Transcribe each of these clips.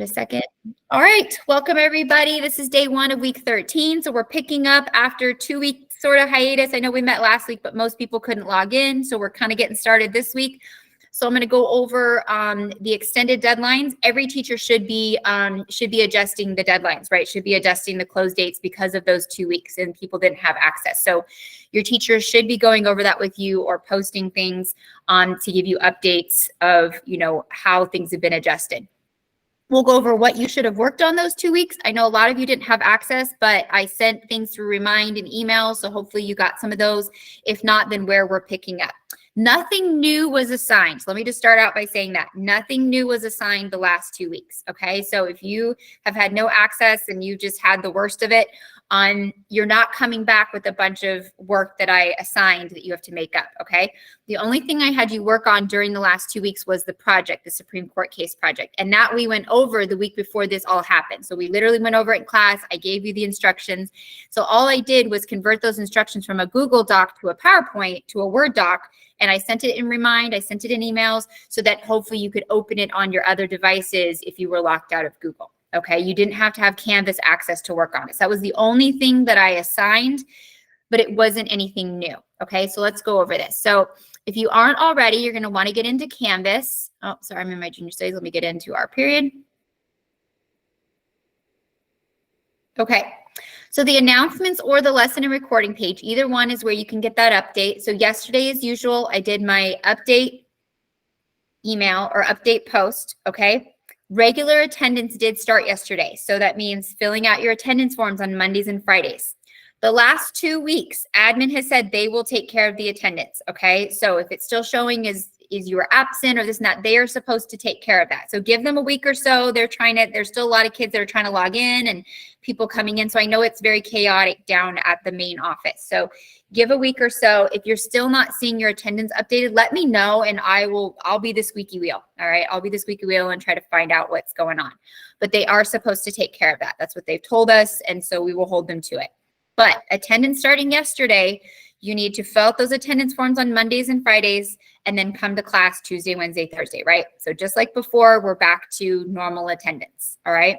A second. All right, welcome everybody. This is day 1 of week 13. So we're picking up after 2-week sort of hiatus. I know we met last week, but most people couldn't log in. So we're kind of getting started this week. So I'm going to go over the extended deadlines. Every teacher should be adjusting the deadlines, right? Should be adjusting the close dates because of those 2 weeks and people didn't have access. So your teachers should be going over that with you or posting things to give you updates of, how things have been adjusted. We'll go over what you should have worked on those 2 weeks. I know a lot of you didn't have access, but I sent things through Remind and email, so hopefully you got some of those. If not, then where we're picking up. Nothing new was assigned. So let me just start out by saying that. Nothing new was assigned the last 2 weeks, okay? So if you have had no access and you just had the worst of it, you're not coming back with a bunch of work that I assigned that you have to make up, okay? The only thing I had you work on during the last 2 weeks was the project, the Supreme Court case project. And that we went over the week before this all happened. So we literally went over it in class. I gave you the instructions. So all I did was convert those instructions from a Google Doc to a PowerPoint to a Word doc. And I sent it in Remind, I sent it in emails so that hopefully you could open it on your other devices if you were locked out of Google. Okay, you didn't have to have Canvas access to work on it. So that was the only thing that I assigned, but it wasn't anything new. Okay, so let's go over this. So if you aren't already, you're going to want to get into Canvas. Oh, sorry, I'm in my junior studies. Let me get into our period. Okay, so the announcements or the lesson and recording page, either one is where you can get that update. So yesterday, as usual, I did my update email or update post, okay? Regular attendance did start yesterday. So that means filling out your attendance forms on Mondays and Fridays. The last 2 weeks, admin has said they will take care of the attendance, okay? So if it's still showing is you were absent or this and that, they are supposed to take care of that. So give them a week or so. There's still a lot of kids that are trying to log in and people coming in. So I know it's very chaotic down at the main office. So give a week or so. If you're still not seeing your attendance updated, let me know and I'll be the squeaky wheel. All right. I'll be the squeaky wheel and try to find out what's going on. But they are supposed to take care of that. That's what they've told us. And so we will hold them to it. But attendance starting yesterday, you need to fill out those attendance forms on Mondays and Fridays and then come to class Tuesday, Wednesday, Thursday, right? So just like before, we're back to normal attendance. All right.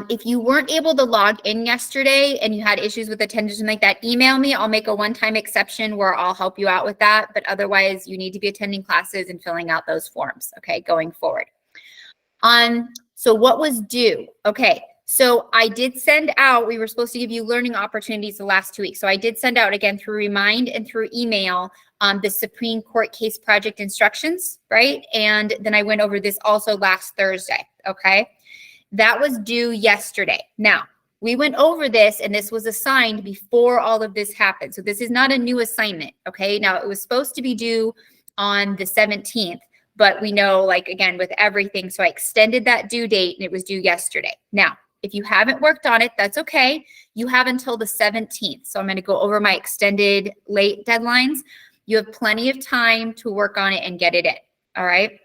If you weren't able to log in yesterday and you had issues with attendance and like that, email me. I'll make a one-time exception where I'll help you out with that. But otherwise, you need to be attending classes and filling out those forms, okay, going forward. So what was due? Okay, so I did send out, we were supposed to give you learning opportunities the last 2 weeks. So I did send out again through Remind and through email the Supreme Court case project instructions, right? And then I went over this also last Thursday, okay? That was due yesterday. Now, we went over this and this was assigned before all of this happened. So this is not a new assignment, okay? Now, it was supposed to be due on the 17th, but we know, like, again, with everything, so I extended that due date and it was due yesterday. Now, if you haven't worked on it, that's okay. You have until the 17th. So I'm going to go over my extended late deadlines. You have plenty of time to work on it and get it in, all right?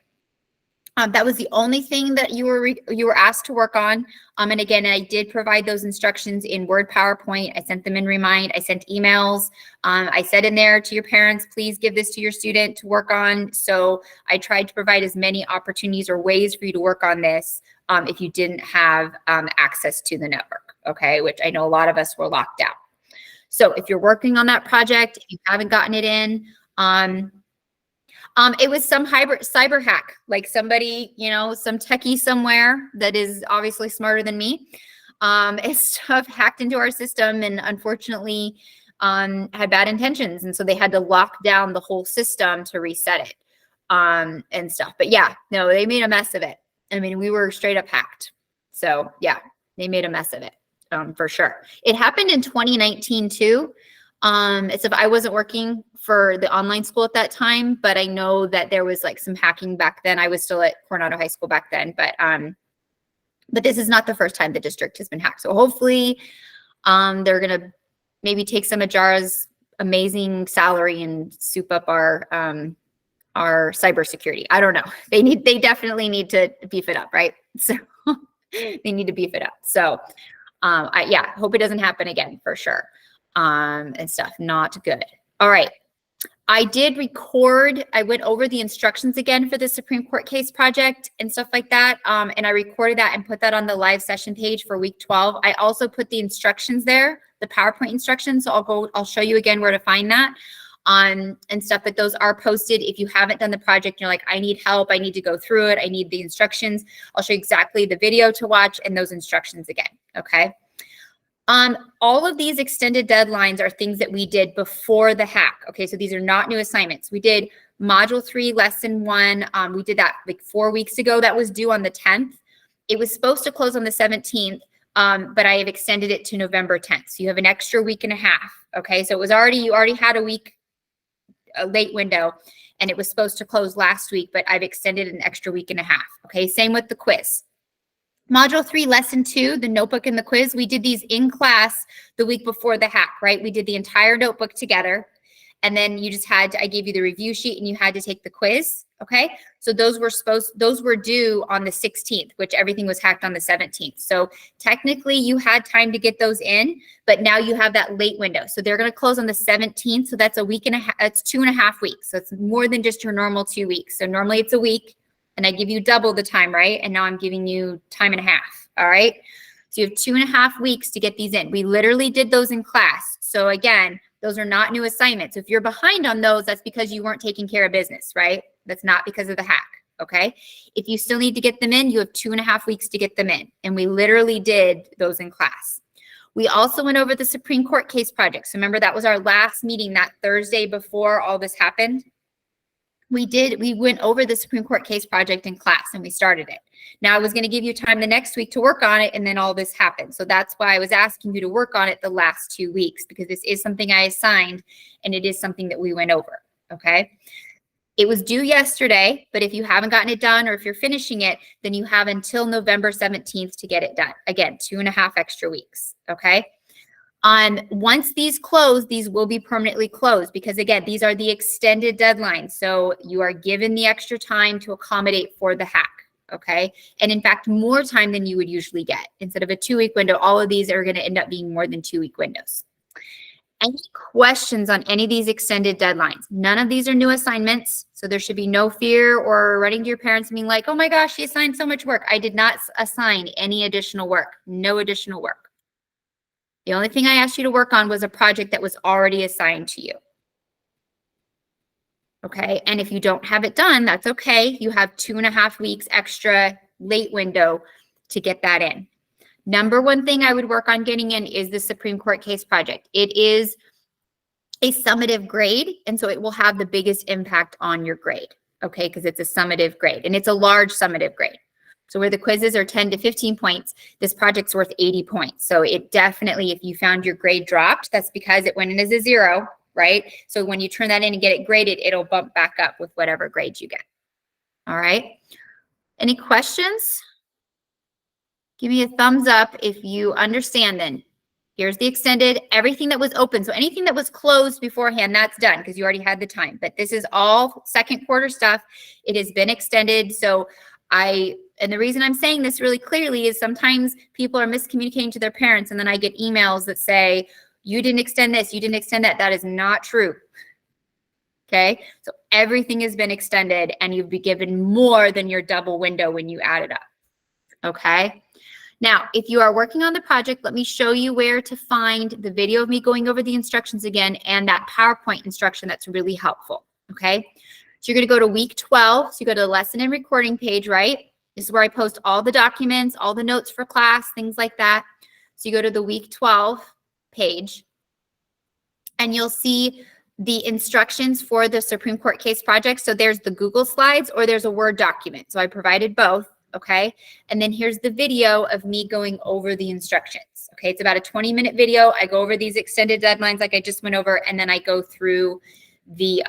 That was the only thing that you were asked to work on. And again, I did provide those instructions in Word, PowerPoint. I sent them in Remind. I sent emails. I said in there to your parents, please give this to your student to work on. So I tried to provide as many opportunities or ways for you to work on this if you didn't have access to the network, okay, which I know a lot of us were locked out. So if you're working on that project, if you haven't gotten it in, it was some hybrid cyber hack, like somebody, some techie somewhere that is obviously smarter than me, stuff hacked into our system and unfortunately had bad intentions. And so they had to lock down the whole system to reset it and stuff. But yeah, no, they made a mess of it. I mean, we were straight up hacked. So yeah, they made a mess of it for sure. It happened in 2019 too. It's if I wasn't working for the online school at that time, but I know that there was like some hacking back then. I was still at Coronado High School back then, but this is not the first time the district has been hacked. So hopefully they're going to maybe take some of Jara's amazing salary and soup up our cybersecurity. I don't know. They definitely need to beef it up, right? So they need to beef it up. So hope it doesn't happen again for sure. And stuff, not good. All right. I did record, I went over the instructions again for the Supreme Court case project and stuff like that. And I recorded that and put that on the live session page for week 12. I also put the instructions there, the PowerPoint instructions. So I'll show you again where to find that and stuff, but those are posted. If you haven't done the project, you're like, I need help, I need to go through it, I need the instructions. I'll show you exactly the video to watch and those instructions again, okay? All of these extended deadlines are things that we did before the hack. Okay, so these are not new assignments. We did module 3, lesson 1. We did that like 4 weeks ago. That was due on the 10th. It was supposed to close on the 17th, but I have extended it to November 10th. So you have an extra week and a half. Okay, so it was you already had a late window, and it was supposed to close last week, but I've extended an extra week and a half. Okay, same with the quiz. Module 3, lesson 2, the notebook and the quiz, we did these in class the week before the hack, right? We did the entire notebook together. And then you just I gave you the review sheet and you had to take the quiz, okay? So those were due on the 16th, which everything was hacked on the 17th. So technically you had time to get those in, but now you have that late window. So they're gonna close on the 17th. So that's a week and a half, it's 2.5 weeks. So it's more than just your normal 2 weeks. So normally it's a week. And I give you double the time, right? And now I'm giving you time and a half, all right? So you have 2.5 weeks to get these in. We literally did those in class. So again, those are not new assignments. If you're behind on those, that's because you weren't taking care of business, right? That's not because of the hack, okay? If you still need to get them in, you have 2.5 weeks to get them in. And we literally did those in class. We also went over the Supreme Court case project. So remember, that was our last meeting that Thursday before all this happened. We went over the Supreme Court case project in class and we started it. Now I was going to give you time the next week to work on it, and then all this happened. So that's why I was asking you to work on it the last 2 weeks, because this is something I assigned and it is something that we went over, okay? It was due yesterday, but if you haven't gotten it done or if you're finishing it, then you have until November 17th to get it done. Again, 2.5 extra weeks, okay? Once these close, these will be permanently closed because again, these are the extended deadlines. So you are given the extra time to accommodate for the hack, okay? And in fact, more time than you would usually get. Instead of a 2-week window, all of these are gonna end up being more than 2-week windows. Any questions on any of these extended deadlines? None of these are new assignments, so there should be no fear or running to your parents and being like, oh my gosh, she assigned so much work. I did not assign any additional work, no additional work. The only thing I asked you to work on was a project that was already assigned to you. Okay, and if you don't have it done, that's okay. You have 2.5 weeks extra late window to get that in. Number one thing I would work on getting in is the Supreme Court case project. It is a summative grade, and so it will have the biggest impact on your grade, okay, because it's a summative grade, and it's a large summative grade. So where the quizzes are 10 to 15 points, this project's worth 80 points. So it definitely, if you found your grade dropped, that's because it went in as a 0, right? So when you turn that in and get it graded, it'll bump back up with whatever grade you get. All right. Any questions? Give me a thumbs up if you understand then. Here's the extended, everything that was open. So anything that was closed beforehand, that's done because you already had the time. But this is all second quarter stuff. It has been extended. So and the reason I'm saying this really clearly is sometimes people are miscommunicating to their parents, and then I get emails that say, you didn't extend this, you didn't extend that. That is not true. Okay, so everything has been extended and you've been given more than your double window when you add it up. Okay, now if you are working on the project, let me show you where to find the video of me going over the instructions again and that PowerPoint instruction that's really helpful. Okay, so you're going to go to week 12. So you go to the lesson and recording page, right? This is where I post all the documents, all the notes for class, things like that. So you go to the week 12 page and you'll see the instructions for the Supreme Court case project. So there's the Google Slides or there's a Word document. So I provided both, okay? And then here's the video of me going over the instructions. Okay, it's about a 20-minute video. I go over these extended deadlines like I just went over, and then I go through the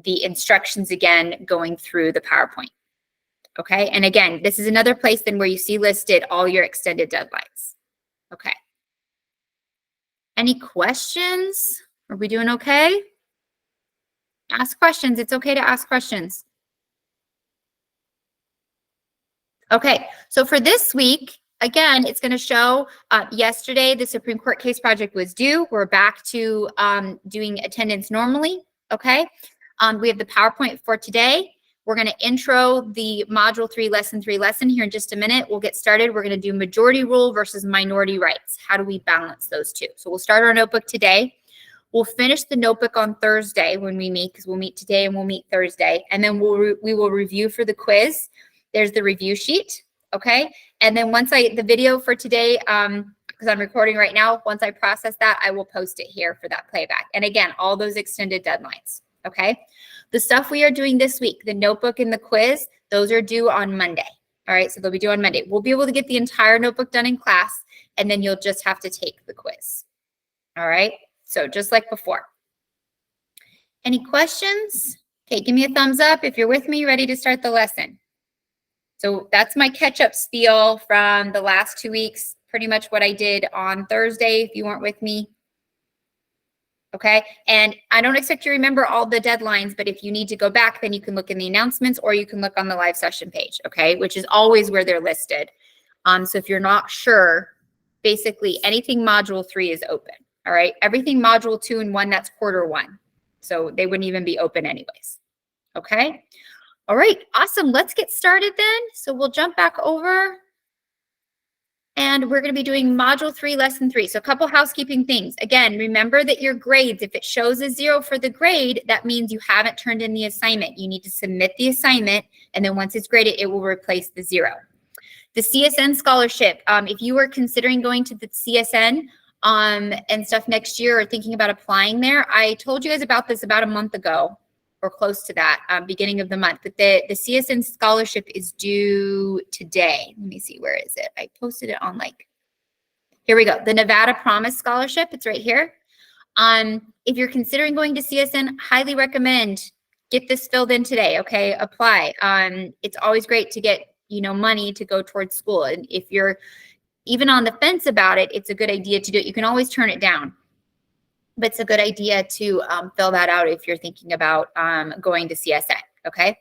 instructions again, going through the PowerPoint. Okay, and again, this is another place then where you see listed all your extended deadlines. Okay. Any questions? Are we doing okay? Ask questions. It's okay to ask questions. Okay, so for this week, again, it's going to show yesterday the Supreme Court case project was due. We're back to doing attendance normally. okay? We have the PowerPoint for today. We're going to intro the Module 3, Lesson 3 lesson here in just a minute. We'll get started. We're going to do majority rule versus minority rights. How do we balance those two? So we'll start our notebook today. We'll finish the notebook on Thursday when we meet, because we'll meet today and we'll meet Thursday. And then we will review for the quiz. There's the review sheet, okay? And then once the video for today, because I'm recording right now, once I process that, I will post it here for that playback. And again, all those extended deadlines, okay? The stuff we are doing this week, the notebook and the quiz, those are due on Monday. All right, so they'll be due on Monday. We'll be able to get the entire notebook done in class, and then you'll just have to take the quiz. All right, so just like before. Any questions? Okay, give me a thumbs up if you're with me, ready to start the lesson. So that's my catch-up spiel from the last 2 weeks, pretty much what I did on Thursday if you weren't with me. Okay, and I don't expect you to remember all the deadlines, but if you need to go back, then you can look in the announcements or you can look on the live session page, okay, which is always where they're listed. So if you're not sure, basically anything Module 3 is open, all right? Everything Module 2 and 1, that's quarter 1. So they wouldn't even be open anyways, okay? All right, awesome. Let's get started then. So we'll jump back over. And we're going to be doing Module 3, Lesson 3. So a couple housekeeping things. Again, remember that your grades, if it shows a 0 for the grade, that means you haven't turned in the assignment. You need to submit the assignment, and then once it's graded, it will replace the 0. The CSN scholarship, if you were considering going to the CSN and stuff next year or thinking about applying there, I told you guys about this about a month ago or close to that, beginning of the month. But the CSN scholarship is due today. Let me see, where is it? I posted it on here we go. The Nevada Promise Scholarship, it's right here. If you're considering going to CSN, highly recommend get this filled in today, okay? Apply. It's always great to get, money to go towards school. And if you're even on the fence about it, it's a good idea to do it. You can always turn it down. But it's a good idea to fill that out if you're thinking about going to CSN, okay?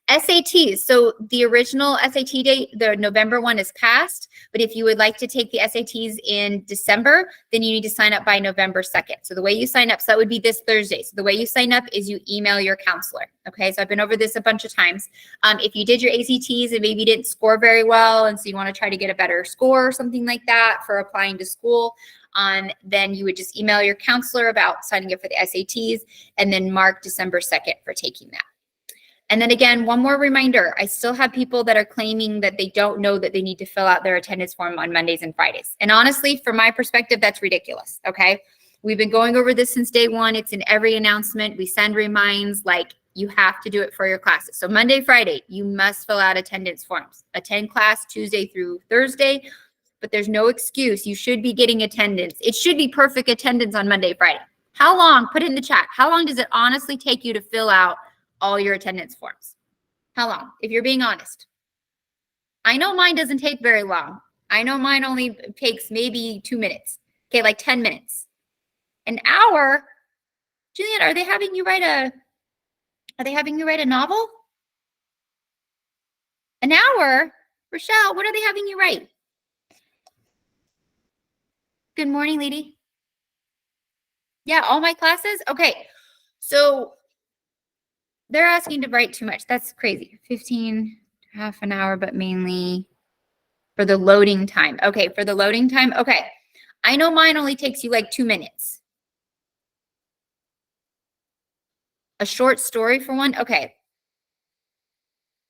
SATs, so the original SAT date, the November one is passed, but if you would like to take the SATs in December, then you need to sign up by November 2nd. So the way you sign up, so that would be this Thursday. So the way you sign up is you email your counselor, okay? So I've been over this a bunch of times. If you did your ACTs and maybe you didn't score very well, and so you want to try to get a better score or something like that for applying to school, then you would just email your counselor about signing up for the SATs and then mark December 2nd for taking that. And then again, one more reminder, I still have people that are claiming that they don't know that they need to fill out their attendance form on Mondays and Fridays. And honestly, from my perspective, that's ridiculous, okay? We've been going over this since day one. It's in every announcement. We send reminds, you have to do it for your classes. So Monday, Friday, you must fill out attendance forms. Attend class Tuesday through Thursday, but there's no excuse. You should be getting attendance. It should be perfect attendance on Monday, Friday. How long? Put it in the chat. How long does it honestly take you to fill out all your attendance forms? How long? If you're being honest. I know mine doesn't take very long. I know mine only takes maybe 2 minutes. Okay, 10 minutes. An hour? Julian, are they having you write a novel? An hour? Rochelle, what are they having you write? Good morning, lady. Yeah, all my classes? Okay, so they're asking to write too much. That's crazy. 15, half an hour, but mainly for the loading time. Okay, for the loading time. Okay, I know mine only takes you 2 minutes. A short story for one? Okay.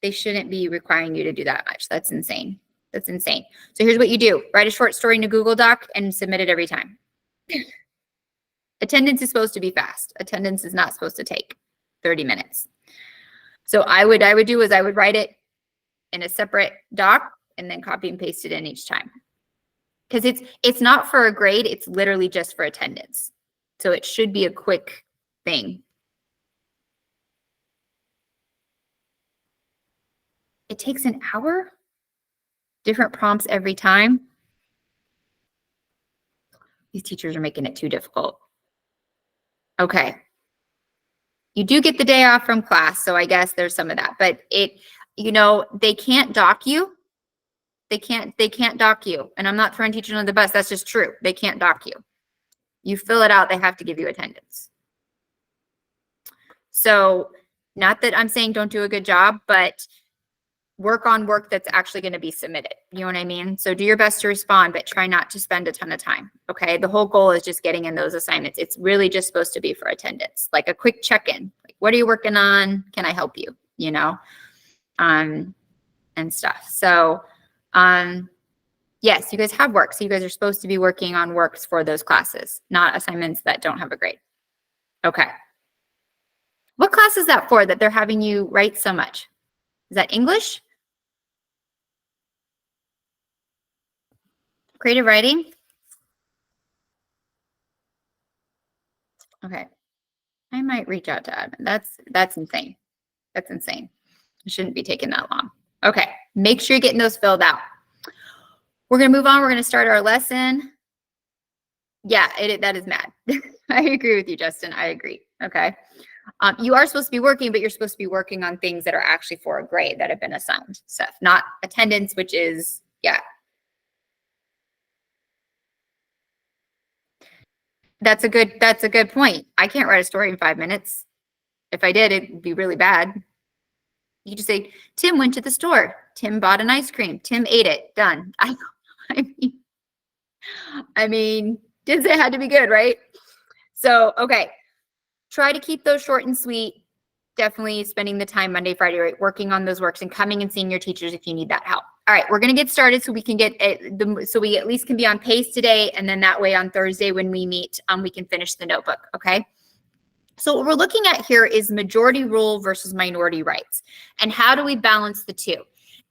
They shouldn't be requiring you to do that much. That's insane. That's insane. So here's what you do. Write a short story in a Google Doc and submit it every time. Attendance is supposed to be fast. Attendance is not supposed to take 30 minutes. So I would do is I would write it in a separate doc and then copy and paste it in each time. Because it's not for a grade, it's literally just for attendance. So it should be a quick thing. It takes an hour? Different prompts every time? These teachers are making it too difficult. Okay. You do get the day off from class, so I guess there's some of that. But they can't dock you. They can't dock you. And I'm not throwing teachers under the bus. That's just true. They can't dock you. You fill it out, they have to give you attendance. So not that I'm saying don't do a good job, but work on work that's actually going to be submitted. You know what I mean? So do your best to respond, but try not to spend a ton of time. Okay. The whole goal is just getting in those assignments. It's really just supposed to be for attendance, like a quick check-in. Like, what are you working on? Can I help you? You know, and stuff. So, yes, you guys have work. So you guys are supposed to be working on works for those classes, not assignments that don't have a grade. Okay. What class is that for that they're having you write so much? Is that English? Creative writing? Okay. I might reach out to admin. That's insane. That's insane. It shouldn't be taking that long. Okay. Make sure you're getting those filled out. We're going to move on. We're going to start our lesson. Yeah, that is mad. I agree with you, Justin. I agree. Okay. You are supposed to be working, but you're supposed to be working on things that are actually for a grade that have been assigned stuff, not attendance, which is, yeah. That's a good point. I can't write a story in 5 minutes. If I did, it'd be really bad. You just say, Tim went to the store. Tim bought an ice cream. Tim ate it. Done. I mean, didn't say it had to be good, right? So, okay. Try to keep those short and sweet. Definitely spending the time Monday, Friday, right? Working on those works and coming and seeing your teachers if you need that help. All right, we're going to get started so we can get so we at least can be on pace today. And then that way on Thursday when we meet, we can finish the notebook. Okay. So what we're looking at here is majority rule versus minority rights. And how do we balance the two?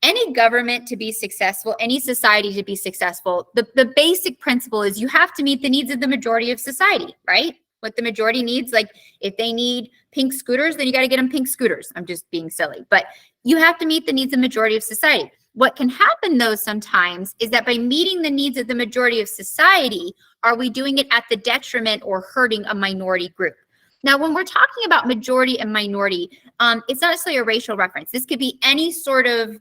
Any government to be successful, any society to be successful, the basic principle is you have to meet the needs of the majority of society, right? What the majority needs, like if they need pink scooters, then you got to get them pink scooters. I'm just being silly, but you have to meet the needs of the majority of society. What can happen though sometimes is that by meeting the needs of the majority of society, are we doing it at the detriment or hurting a minority group? Now, when we're talking about majority and minority, it's not necessarily a racial reference. This could be any sort of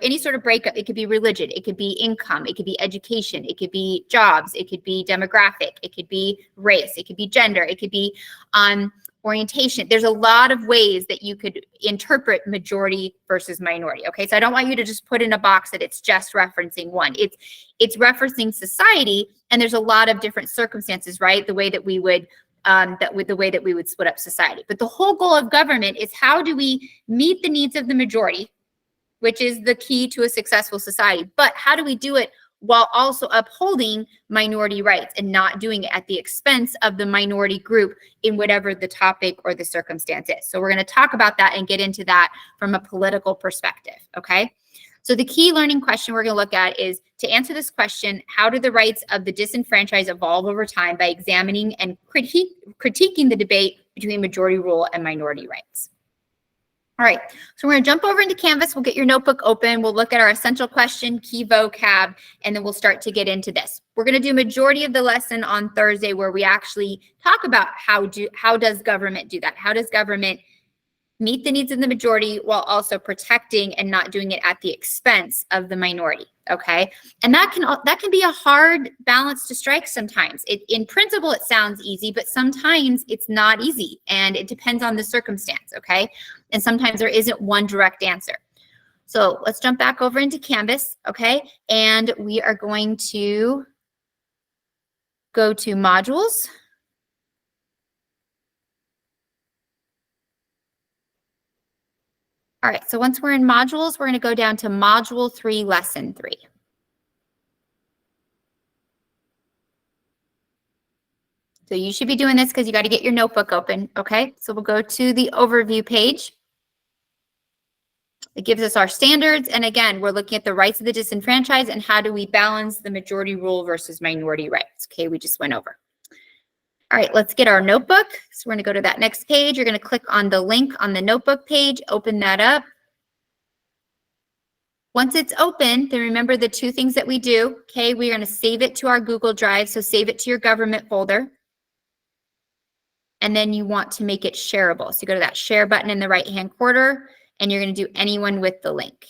any sort of breakup. It could be religion, it could be income, it could be education, it could be jobs, it could be demographic, it could be race, it could be gender, it could be orientation. There's a lot of ways that you could interpret majority versus minority. Okay, so I don't want you to just put in a box that it's just referencing one. It's referencing society, and there's a lot of different circumstances, right? The way that we would the way that we would split up society. But the whole goal of government is how do we meet the needs of the majority, which is the key to a successful society. But how do we do it while also upholding minority rights and not doing it at the expense of the minority group in whatever the topic or the circumstance is? So we're going to talk about that and get into that from a political perspective, okay? So the key learning question we're going to look at is, to answer this question, how do the rights of the disenfranchised evolve over time by examining and critiquing the debate between majority rule and minority rights? All right, so we're going to jump over into Canvas. We'll get your notebook open. We'll look at our essential question, key vocab, and then we'll start to get into this. We're going to do majority of the lesson on Thursday, where we actually talk about how does government do that? How does government meet the needs of the majority while also protecting and not doing it at the expense of the minority? Okay, and that can be a hard balance to strike sometimes. In principle, it sounds easy, but sometimes it's not easy, and it depends on the circumstance. Okay, and sometimes there isn't one direct answer. So let's jump back over into Canvas. Okay, and we are going to go to modules. All right, so once we're in modules, we're going to go down to module 3, lesson 3. So you should be doing this because you got to get your notebook open, okay? So we'll go to the overview page. It gives us our standards, and again, we're looking at the rights of the disenfranchised and how do we balance the majority rule versus minority rights, okay? We just went over. All right, let's get our notebook. So we're going to go to that next page. You're going to click on the link on the notebook page, open that up. Once it's open, then remember the two things that we do, okay? We're going to save it to our Google Drive, so save it to your government folder. And then you want to make it shareable. So you go to that share button in the right-hand corner, and you're going to do anyone with the link.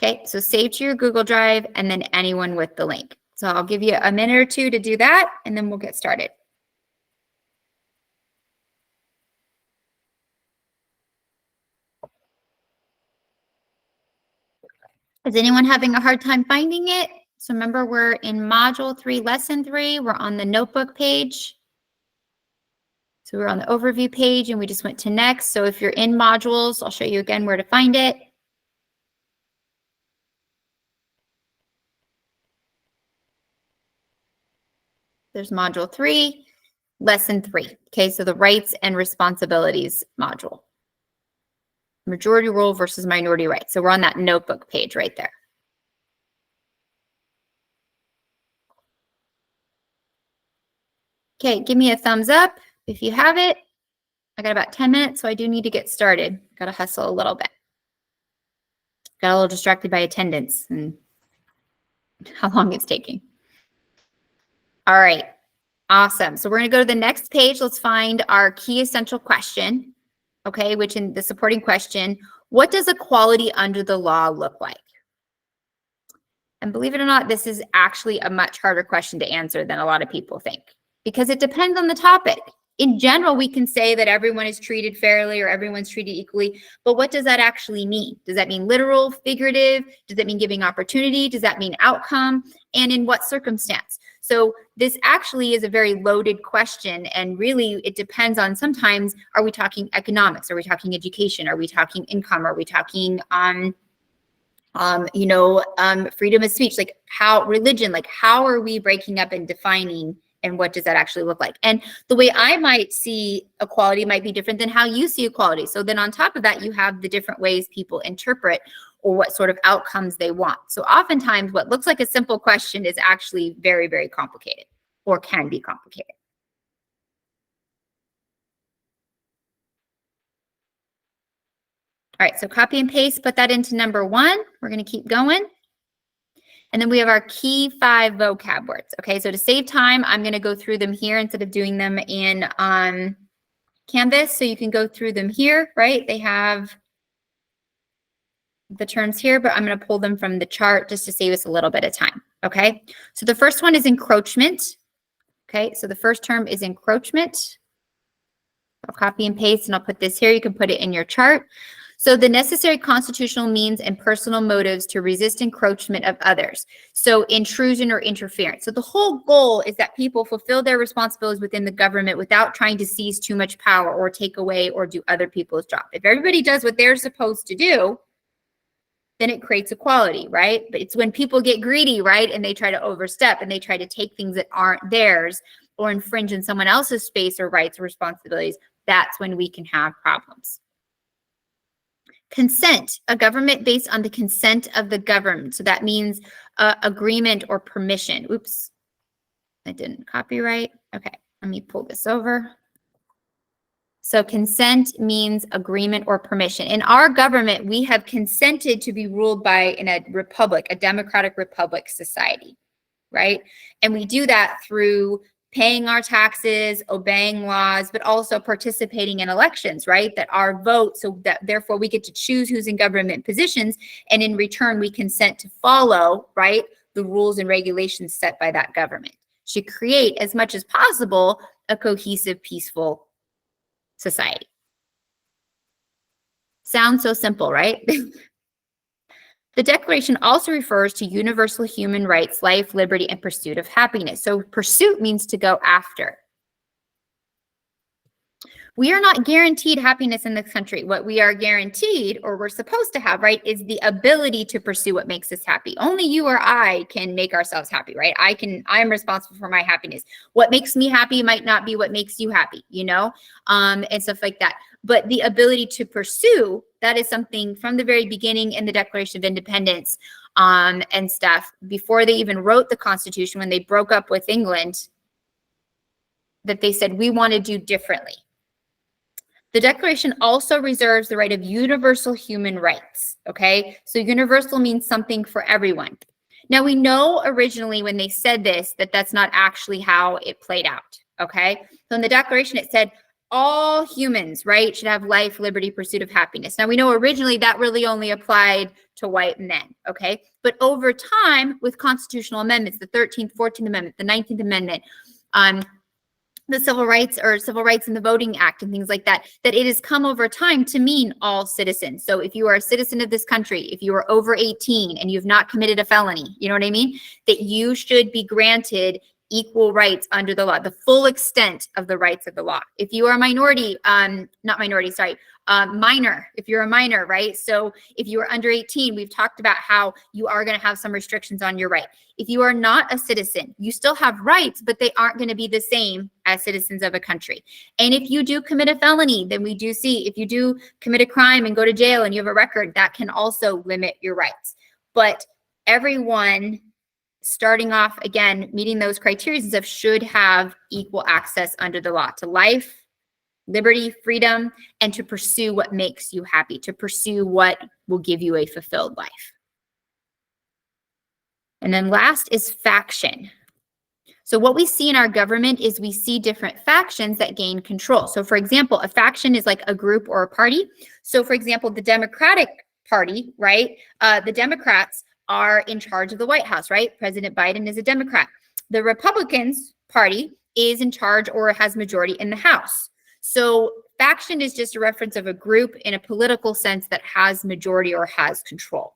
Okay, so save to your Google Drive and then anyone with the link. So I'll give you a minute or two to do that, and then we'll get started. Is anyone having a hard time finding it? So remember, we're in Module 3, Lesson 3. We're on the notebook page. So we're on the overview page and we just went to next. So if you're in modules, I'll show you again where to find it. There's Module 3, Lesson 3. Okay, so the rights and responsibilities module. Majority rule versus minority rights. So we're on that notebook page right there. Okay, give me a thumbs up if you have it. I got about 10 minutes, so I do need to get started. Got to hustle a little bit. Got a little distracted by attendance and how long it's taking. All right, awesome. So we're going to go to the next page. Let's find our key essential question, okay, which in the supporting question, what does equality under the law look like? And believe it or not, this is actually a much harder question to answer than a lot of people think, because it depends on the topic. In general, we can say that everyone is treated fairly or everyone's treated equally, but what does that actually mean? Does that mean literal, figurative? Does that mean giving opportunity? Does that mean outcome? And in what circumstance? So this actually is a very loaded question, and really it depends on, sometimes, are we talking economics? Are we talking education? Are we talking income? Are we talking freedom of speech? Like how, religion, like how are we breaking up and defining, and what does that actually look like? And the way I might see equality might be different than how you see equality. So then on top of that, you have the different ways people interpret or what sort of outcomes they want. So oftentimes what looks like a simple question is actually very, very complicated, or can be complicated. All right, so copy and paste, put that into number 1. We're going to keep going. And then we have our key 5 vocab words. Okay, so to save time, I'm going to go through them here instead of doing them in Canvas. So you can go through them here, right? They have the terms here, but I'm going to pull them from the chart just to save us a little bit of time. Okay, so the first one is encroachment. Okay, so the first term is encroachment. I'll copy and paste, and I'll put this here. You can put it in your chart. So the necessary constitutional means and personal motives to resist encroachment of others. So intrusion or interference. So the whole goal is that people fulfill their responsibilities within the government without trying to seize too much power or take away or do other people's job. If everybody does what they're supposed to do, then it creates equality, right? But it's when people get greedy, right? And they try to overstep and they try to take things that aren't theirs or infringe in someone else's space or rights or responsibilities, that's when we can have problems. Consent, a government based on the consent of the government. So that means agreement or permission. Oops, I didn't copyright. Okay, let me pull this over. So consent means agreement or permission. In our government, we have consented to be ruled by, in a republic, a democratic republic society, right? And we do that through paying our taxes, obeying laws, but also participating in elections, right? That our vote, so that therefore we get to choose who's in government positions, and in return we consent to follow, right, the rules and regulations set by that government to create, as much as possible, a cohesive, peaceful society. Sounds so simple, right? The Declaration also refers to universal human rights, life, liberty, and pursuit of happiness. So pursuit means to go after. We are not guaranteed happiness in this country. What we are guaranteed, or we're supposed to have, right, is the ability to pursue what makes us happy. Only you or I can make ourselves happy, right? I am responsible for my happiness. What makes me happy might not be what makes you happy, you know, and stuff like that. But the ability to pursue, that is something from the very beginning in the Declaration of Independence and stuff, before they even wrote the Constitution, when they broke up with England, that they said, we want to do differently. The Declaration also reserves the right of universal human rights, okay? So universal means something for everyone. Now, we know originally when they said this, that that's not actually how it played out, okay? So in the Declaration, it said, all humans, right, should have life, liberty, pursuit of happiness. Now, we know originally that really only applied to white men, okay? But over time, with constitutional amendments, the 13th, 14th Amendment, the 19th Amendment, the Civil Rights or Civil Rights in the Voting Act and things like that, that it has come over time to mean all citizens. So if you are a citizen of this country, if you are over 18 and you've not committed a felony, you know what I mean? That you should be granted equal rights under the law, the full extent of the rights of the law. If you are a minority, not minority, sorry, minor, if you're a minor, right? So if you are under 18, we've talked about how you are going to have some restrictions on your right. If you are not a citizen, you still have rights, but they aren't going to be the same as citizens of a country. And if you do commit a felony, then we do see if you do commit a crime and go to jail and you have a record, that can also limit your rights. But everyone starting off, again, meeting those criteria of should have equal access under the law to life, liberty, freedom, and to pursue what makes you happy, to pursue what will give you a fulfilled life. And then last is faction. So what we see in our government is we see different factions that gain control. So for example, a faction is like a group or a party. So for example, the Democratic Party, right? The Democrats are in charge of the White House, right? President Biden is a Democrat. The Republicans Party is in charge or has majority in the House. So faction is just a reference of a group in a political sense that has majority or has control.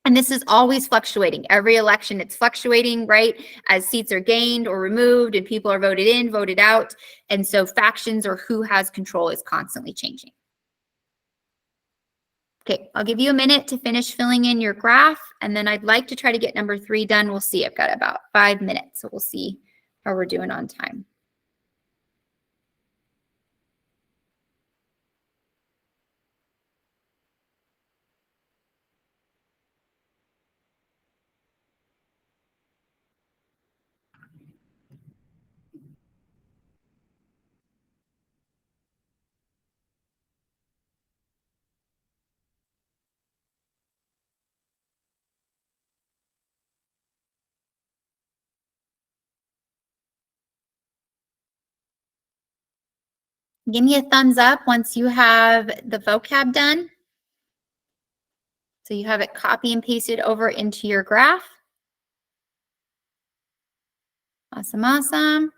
And this is always fluctuating. Every election, it's fluctuating, right? As seats are gained or removed and people are voted in, voted out. And so factions or who has control is constantly changing. Okay, I'll give you a minute to finish filling in your graph. And then I'd like to try to get number 3 done. We'll see. I've got about 5 minutes. So we'll see how we're doing on time. Give me a thumbs up once you have the vocab done. So you have it copy and pasted over into your graph. Awesome, awesome.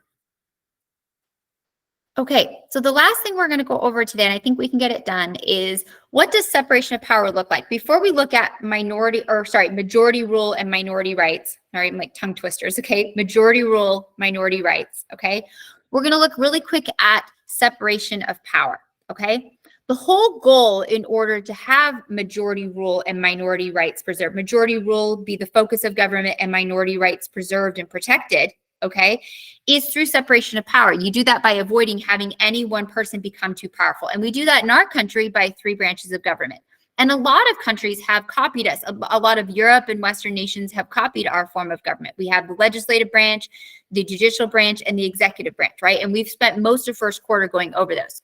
Okay, so the last thing we're going to go over today, and I think we can get it done, is what does separation of power look like? Before we look at majority rule and minority rights, all right, I'm like tongue twisters, okay? Majority rule, minority rights, okay? We're going to look really quick at separation of power, okay? The whole goal in order to have majority rule and minority rights preserved, majority rule be the focus of government and minority rights preserved and protected, okay, is through separation of power. You do that by avoiding having any one person become too powerful. And we do that in our country by 3 branches of government. And a lot of countries have copied us. A lot of Europe and Western nations have copied our form of government. We have the legislative branch, the judicial branch, and the executive branch, right? And we've spent most of first quarter going over those.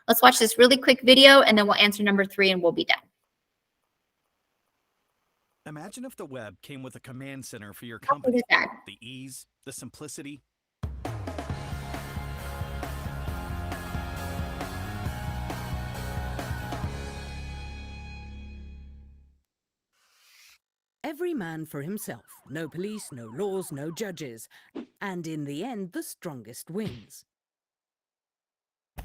Let's watch this really quick video, and then we'll answer number 3 and we'll be done. Imagine if the web came with a command center for your company. The ease, the simplicity. Every man for himself. No police, no laws, no judges. And in the end, the strongest wins.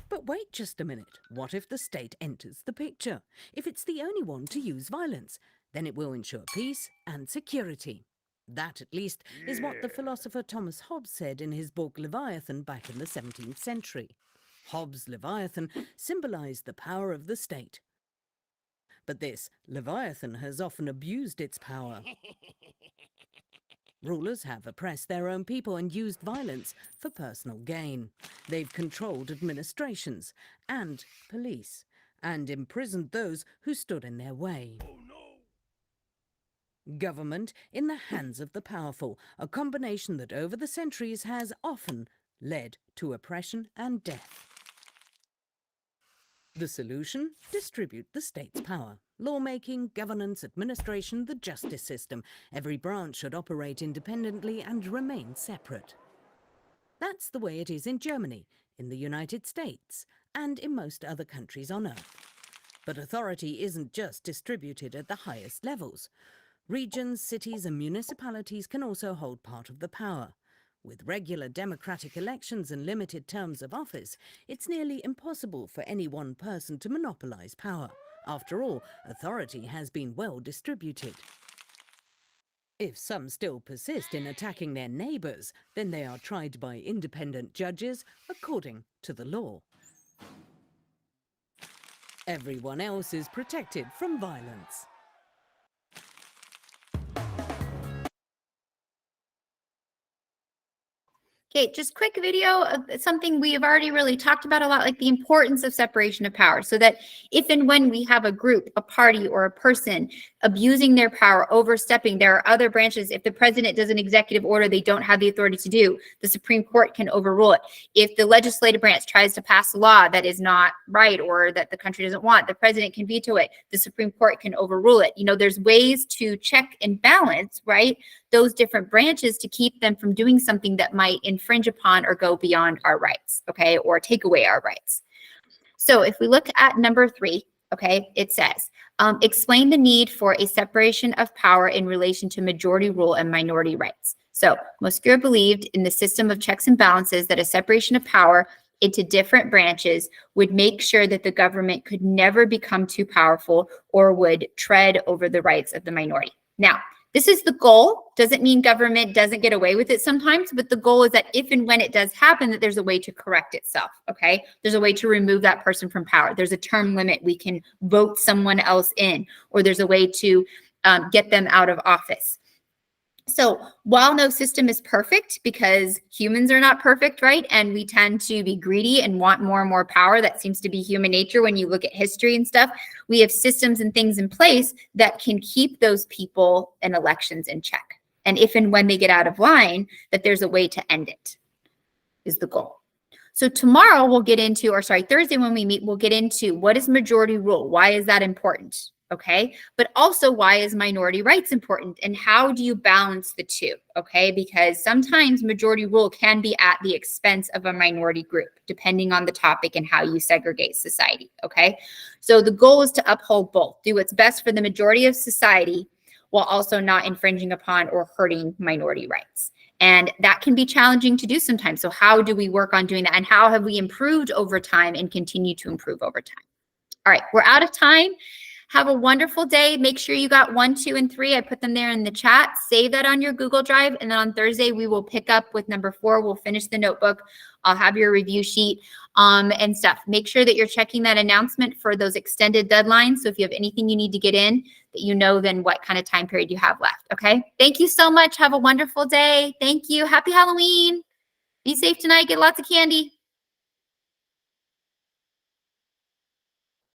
But wait just a minute. What if the state enters the picture? If it's the only one to use violence, then it will ensure peace and security. That, at least, is what the philosopher Thomas Hobbes said in his book Leviathan back in the 17th century. Hobbes' Leviathan symbolized the power of the state. But this Leviathan has often abused its power. Rulers have oppressed their own people and used violence for personal gain. They've controlled administrations and police and imprisoned those who stood in their way. Oh, no. Government in the hands of the powerful, a combination that over the centuries has often led to oppression and death. The solution? Distribute the state's power. Lawmaking, governance, administration, the justice system. Every branch should operate independently and remain separate. That's the way it is in Germany, in the United States, and in most other countries on Earth. But authority isn't just distributed at the highest levels. Regions, cities, and municipalities can also hold part of the power. With regular democratic elections and limited terms of office, it's nearly impossible for any one person to monopolize power. After all, authority has been well distributed. If some still persist in attacking their neighbors, then they are tried by independent judges according to the law. Everyone else is protected from violence. Okay, just quick video of something we have already really talked about a lot, like the importance of separation of power, so that if and when we have a group, a party, or a person abusing their power, overstepping, there are other branches. If the president does an executive order they don't have the authority to do, the Supreme Court can overrule it. If the legislative branch tries to pass a law that is not right or that the country doesn't want, the president can veto it. The Supreme Court can overrule it. You know, there's ways to check and balance, right, those different branches to keep them from doing something that might infringe upon or go beyond our rights, okay, or take away our rights. So if we look at number 3, okay, it says, explain the need for a separation of power in relation to majority rule and minority rights. So Montesquieu believed in the system of checks and balances that a separation of power into different branches would make sure that the government could never become too powerful or would tread over the rights of the minority. Now, this is the goal. Doesn't mean government doesn't get away with it sometimes, but the goal is that if and when it does happen, that there's a way to correct itself, okay? There's a way to remove that person from power. There's a term limit. We can vote someone else in, or there's a way to get them out of office. So while no system is perfect, because humans are not perfect, right? And we tend to be greedy and want more and more power. That seems to be human nature when you look at history and stuff. We have systems and things in place that can keep those people and elections in check. And if and when they get out of line, that there's a way to end it, is the goal. So tomorrow we'll get into, or sorry, Thursday when we meet, we'll get into what is majority rule? Why is that important? Okay, but also why is minority rights important and how do you balance the two? Okay, because sometimes majority rule can be at the expense of a minority group, depending on the topic and how you segregate society. Okay, so the goal is to uphold both, do what's best for the majority of society while also not infringing upon or hurting minority rights. And that can be challenging to do sometimes. So how do we work on doing that? And how have we improved over time and continue to improve over time? All right, we're out of time. Have a wonderful day. Make sure you got 1, 2, and 3. I put them there in the chat. Save that on your Google Drive. And then on Thursday, we will pick up with number 4. We'll finish the notebook. I'll have your review sheet and stuff. Make sure that you're checking that announcement for those extended deadlines. So if you have anything you need to get in, that you know then what kind of time period you have left. Okay. Thank you so much. Have a wonderful day. Thank you. Happy Halloween. Be safe tonight. Get lots of candy.